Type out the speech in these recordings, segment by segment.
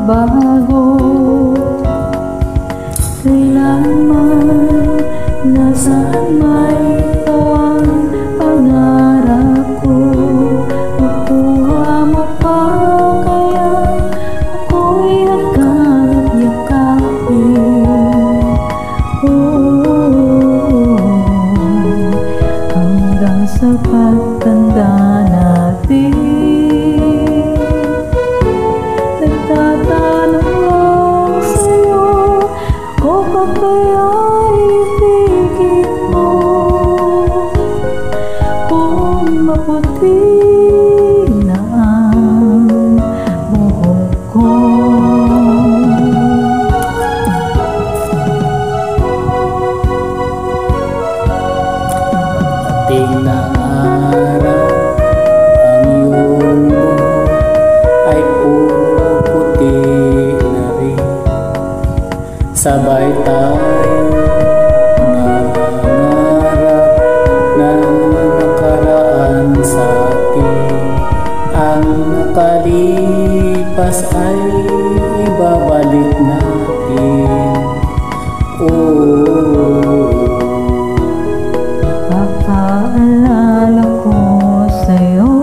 magbago. Kailanman nasaan may tawang pangarap ko. Makuha mo pa kaya ako'y nagkalat yakapin. Hanggang sa pagtanda natin, nagtatanong lang sa'yo, ako pa kaya'y ibigin mo? Kung maputi na ang buhok ko. Dating na araw, ang iyong buhok ay puro puti na rin. Sabay tayo nangarap na nakaraan sa atin. Ang nakalipas ay ibabalik natin. Papaalala ko sa'yo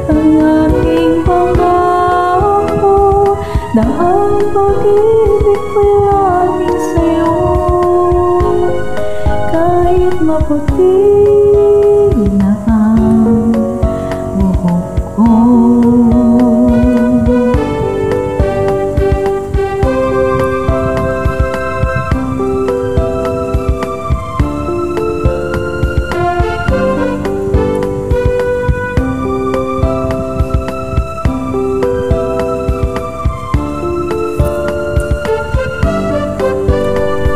ang aking pangako na ang pag-ibig ko'y laging sa'yo. Kahit maputi na ang buhok ko.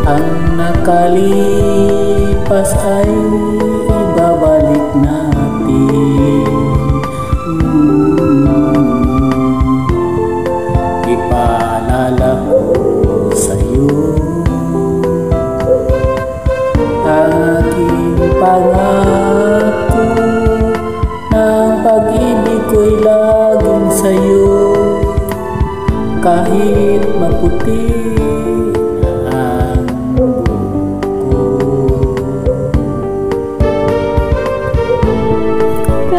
Ang nakalipas ay ibabalik natin. Ipaalala ko sa'yo aking pangako ng pag-ibig ko'y laging sa'yo. Kahit maputi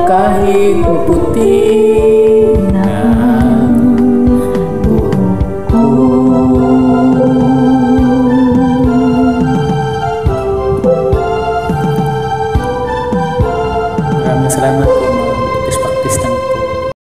kahit maputi na ang buhok ko. Maraming salamat po.